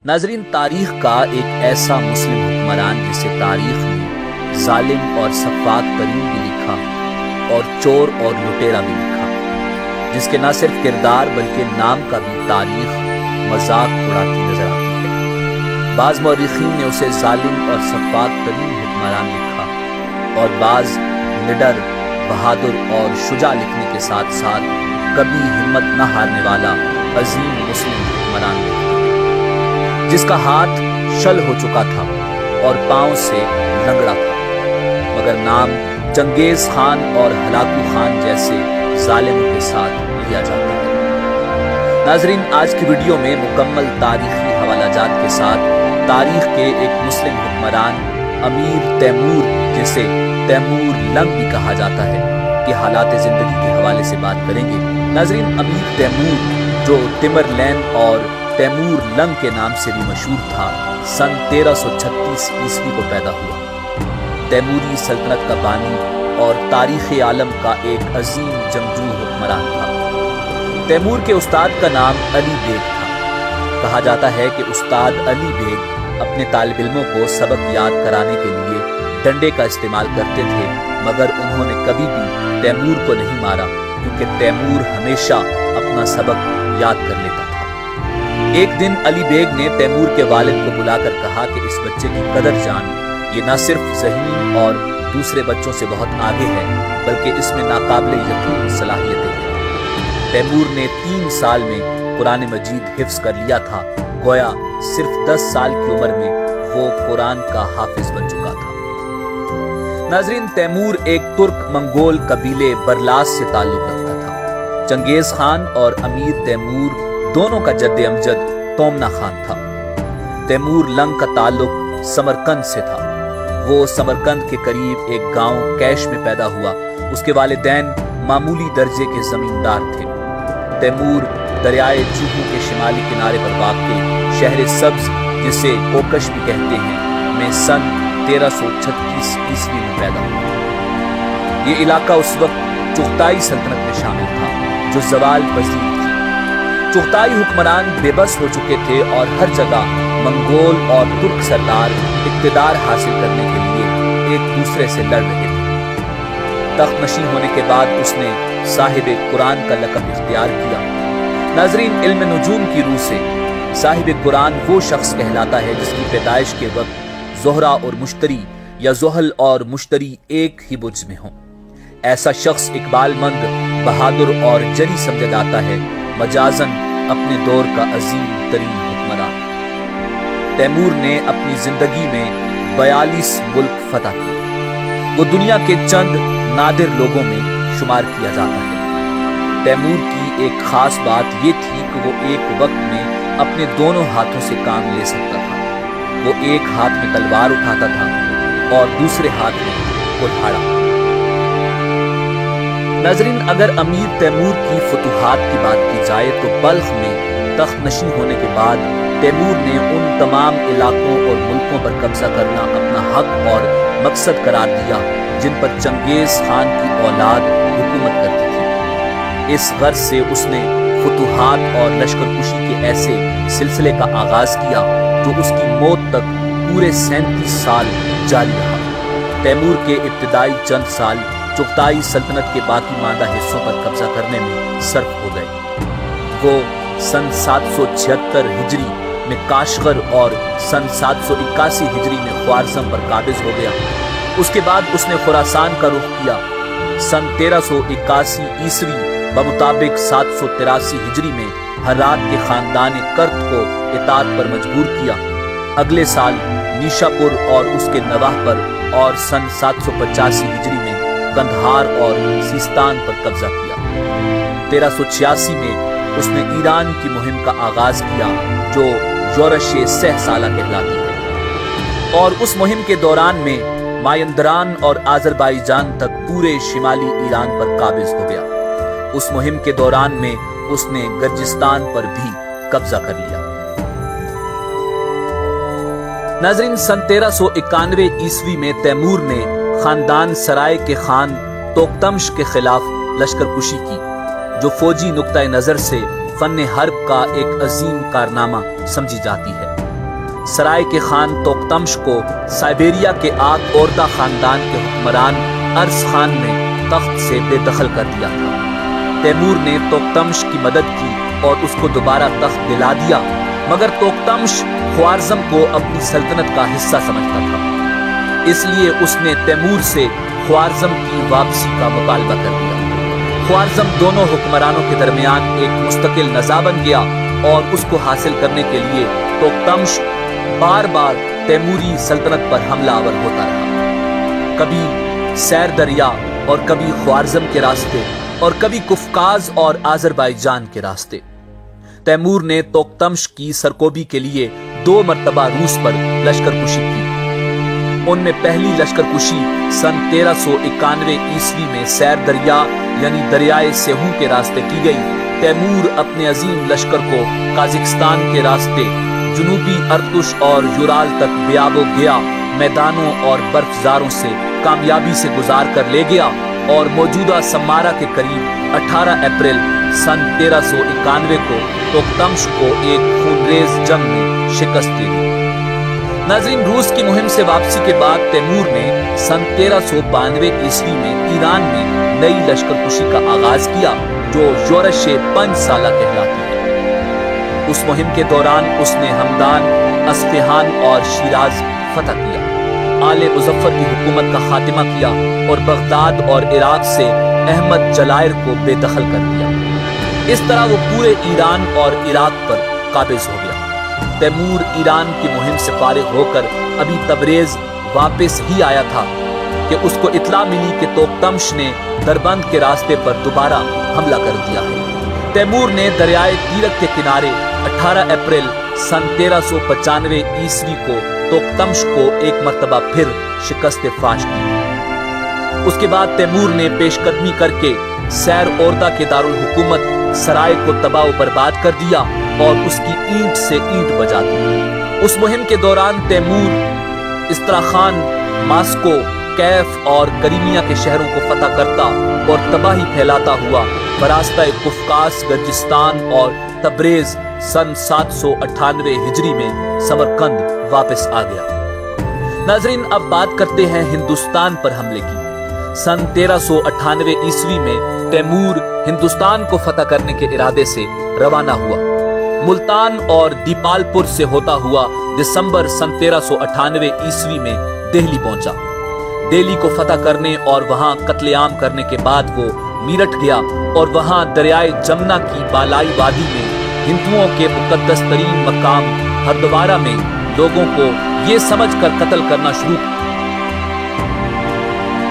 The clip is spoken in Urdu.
ناظرین، تاریخ کا ایک ایسا مسلم حکمران جسے تاریخ نے ظالم اور سفاک ترین بھی لکھا اور چور اور لٹیرا بھی لکھا، جس کے نہ صرف کردار بلکہ نام کا بھی تاریخ مذاق اڑاتی نظر آتی ہے۔ بعض مورخین نے اسے ظالم اور سفاک ترین حکمران لکھا اور بعض نڈر، بہادر اور شجاع لکھنے کے ساتھ ساتھ کبھی ہمت نہ ہارنے والا عظیم مسلم حکمران لکھا، جس کا ہاتھ شل ہو چکا تھا اور پاؤں سے لنگڑا تھا، مگر نام چنگیز خان اور ہلاکو خان جیسے ظالموں کے ساتھ لیا جاتا ہے۔ ناظرین، آج کی ویڈیو میں مکمل تاریخی حوالہ جات کے ساتھ تاریخ کے ایک مسلم حکمران امیر تیمور، جسے تیمور لنگ بھی کہا جاتا ہے، کہ حالات زندگی کے حوالے سے بات کریں گے۔ ناظرین، امیر تیمور، جو تمر لین اور تیمور لنگ کے نام سے بھی مشہور تھا، سن 1336 عیسوی کو پیدا ہوا۔ تیموری سلطنت کا بانی اور تاریخ عالم کا ایک عظیم جنگجو حکمران تھا۔ تیمور کے استاد کا نام علی بیگ تھا۔ کہا جاتا ہے کہ استاد علی بیگ اپنے طالب علموں کو سبق یاد کرانے کے لیے ڈنڈے کا استعمال کرتے تھے، مگر انہوں نے کبھی بھی تیمور کو نہیں مارا، کیونکہ تیمور ہمیشہ اپنا سبق یاد کر لیتا تھا۔ ایک دن علی بیگ نے تیمور کے والد کو بلا کر کہا کہ اس بچے کی قدر جان، یہ نہ صرف ذہین اور دوسرے بچوں سے بہت آگے ہے، بلکہ اس میں ناقابل یقین صلاحیتیں ہیں۔ تیمور نے 3 سال میں قرآن مجید حفظ کر لیا تھا، گویا صرف 10 سال کی عمر میں وہ قرآن کا حافظ بن چکا تھا۔ ناظرین، تیمور ایک ترک منگول قبیلے برلاس سے تعلق رکھتا تھا۔ چنگیز خان اور امیر تیمور دونوں کا جد امجد تومنا خان تھا۔ تیمور لنگ کا تعلق سمرقند سے تھا۔ وہ سمرقند کے قریب ایک گاؤں کیش میں پیدا ہوا۔ اس کے والدین معمولی درجے کے زمیندار تھے۔ تیمور دریائے چوہو کے شمالی کنارے پر واقع شہر سبز، جسے کوکش بھی کہتے ہیں، میں سن 1336 عیسوی میں پیدا ہوا۔ یہ علاقہ اس وقت چغتائی سلطنت میں شامل تھا، جو زوال پذیر تھی۔ چغتائی حکمران بے بس ہو چکے تھے اور ہر جگہ منگول اور ترک سردار اقتدار حاصل کرنے کے لیے ایک دوسرے سے لڑ رہے تھے۔ تخت نشین ہونے کے بعد اس نے صاحب قرآن کا لقب اختیار کیا۔ ناظرین، علم نجوم کی روح سے صاحب قرآن وہ شخص کہلاتا ہے جس کی پیدائش کے وقت زہرہ اور مشتری یا زحل اور مشتری ایک ہی برج میں ہوں۔ ایسا شخص اقبال مند، بہادر اور جری سمجھا جاتا ہے، مجازن اپنے دور کا عظیم ترین حکمران۔ تیمور نے اپنی زندگی میں 42 ملک فتح کیے۔ وہ دنیا کے چند نادر لوگوں میں شمار کیا جاتا ہے۔ تیمور کی ایک خاص بات یہ تھی کہ وہ ایک وقت میں اپنے دونوں ہاتھوں سے کام لے سکتا تھا۔ وہ ایک ہاتھ میں تلوار اٹھاتا تھا اور دوسرے ہاتھ میں کلہاڑا۔ ناظرین، اگر امیر تیمور کی فتوحات کی بات کی جائے تو بلخ میں تخت نشین ہونے کے بعد تیمور نے ان تمام علاقوں اور ملکوں پر قبضہ کرنا اپنا حق اور مقصد قرار دیا جن پر چنگیز خان کی اولاد حکومت کرتی تھی۔ اس غرض سے اس نے فتوحات اور لشکر کشی کے ایسے سلسلے کا آغاز کیا جو اس کی موت تک پورے 37 سال جاری رہا۔ تیمور کے ابتدائی چند سال چغتائی سلطنت کے باقی ماندہ حصوں پر قبضہ کرنے میں صرف ہو گئے۔ وہ سن 776 ہجری میں کاشغر اور سن 781 ہجری میں خوارزم پر قابض ہو گیا۔ اس کے بعد اس نے خراسان کا رخ کیا۔ سن 1381 عیسوی بمطابق 783 ہجری میں ہرات کے خاندان کرت کو اطاعت پر مجبور کیا۔ اگلے سال نیشاپور اور اس کے نواح پر، اور سن 785 ہجری میں قندھار اور سیستان پر قبضہ کیا۔ 1386 میں اس نے ایران کی مہم کا آغاز کیا جو یورش 6 سالہ کہلاتی ہے، اور اس مہم کے دوران میں مایندران اور آذربائیجان تک پورے شمالی ایران پر قابض ہو گیا۔ اس مہم کے دوران میں اس نے گرجستان پر بھی قبضہ کر لیا۔ ناظرین، سن 1391 عیسوی میں تیمور نے خاندان سرائے کے خان توکتمش کے خلاف لشکر کشی کی، جو فوجی نقطہ نظر سے فن حرب کا ایک عظیم کارنامہ سمجھی جاتی ہے۔ سرائے کے خان توختمش کو سائبیریا کے آگ اوردہ خاندان کے حکمران ارس خان نے تخت سے بے دخل کر دیا تھا۔ تیمور نے توختمش کی مدد کی اور اس کو دوبارہ تخت دلا دیا، مگر توختمش خوارزم کو اپنی سلطنت کا حصہ سمجھتا تھا، اس لیے اس نے تیمور سے خوارزم کی واپسی کا مطالبہ کر دیا۔ خوارزم دونوں حکمرانوں کے درمیان ایک مستقل نزاع بن گیا اور اس کو حاصل کرنے کے لیے توختمش بار بار تیموری سلطنت پر حملہ آور ہوتا رہا، کبھی سیر دریا اور کبھی خوارزم کے راستے اور کبھی قفقاز اور آذربائیجان کے راستے۔ تیمور نے توختمش کی سرکوبی کے لیے 2 مرتبہ روس پر لشکر کشی کی۔ ان میں پہلی لشکر کشی سن 1391 عیسوی میں سیر دریا یعنی دریائے سیہون کے راستے کی گئی۔ تیمور اپنے عظیم لشکر کو قازقستان کے راستے جنوبی ارتش اور یورال تک بیاب و گیا میدانوں اور برف زاروں سے کامیابی سے گزار کر لے گیا اور موجودہ سمارا کے قریب 18 اپریل سن 1391 کو توختمش کو ایک خونریز جنگ میں شکست دے دی۔ ناظرین، روس کی مہم سے واپسی کے بعد تیمور نے سن 1392 عیسوی میں ایران میں نئی لشکر کشی کا آغاز کیا جو یورش 5 سالہ کہلاتی ہے۔ اس مہم کے دوران اس نے ہمدان، اصفہان اور شیراز فتح کیا، آل مظفر کی حکومت کا خاتمہ کیا اور بغداد اور عراق سے احمد جلائر کو بے دخل کر دیا۔ اس طرح وہ پورے ایران اور عراق پر قابض ہو گیا۔ تیمور ایران کی مہم سے فارغ ہو کر ابھی تبریز واپس ہی آیا تھا کہ اس کو اطلاع ملی کہ توختمش نے دربند کے راستے پر دوبارہ حملہ کر دیا ہے۔ تیمور نے دریائے تیرک کے کنارے 18 اپریل سن 1395 عیسوی کو توختمش کو ایک مرتبہ پھر شکست فاش دی۔ اس کے بعد تیمور نے پیش قدمی کر کے سیر اوردہ کے دارالحکومت سرائے کو تباہ و برباد کر دیا اور اس کی اینٹ سے اینٹ بجا دی۔ اس مہم کے دوران تیمور استراخان، ماسکو، کیف اور کریمیا کے شہروں کو فتح کرتا اور تباہی پھیلاتا ہوا براستہ قفقاز، گرجستان اور تبریز سن 798 ہجری میں سمرقند واپس آ گیا۔ ناظرین، اب بات کرتے ہیں ہندوستان پر حملے کی۔ سن 1398 عیسوی میں تیمور ہندوستان کو فتح کرنے کے ارادے سے روانہ ہوا۔ ملتان اور دیپال پور سے ہوتا ہوا دسمبر سن 1398 عیسوی میں دہلی پہنچا۔ دہلی کو فتح کرنے اور وہاں قتل عام کرنے کے بعد وہ میرٹھ گیا اور وہاں دریائے جمنا کی بالائی وادی میں ہندوؤں کے مقدس ترین مقام ہردوارہ میں لوگوں کو یہ سمجھ کر قتل کرنا شروع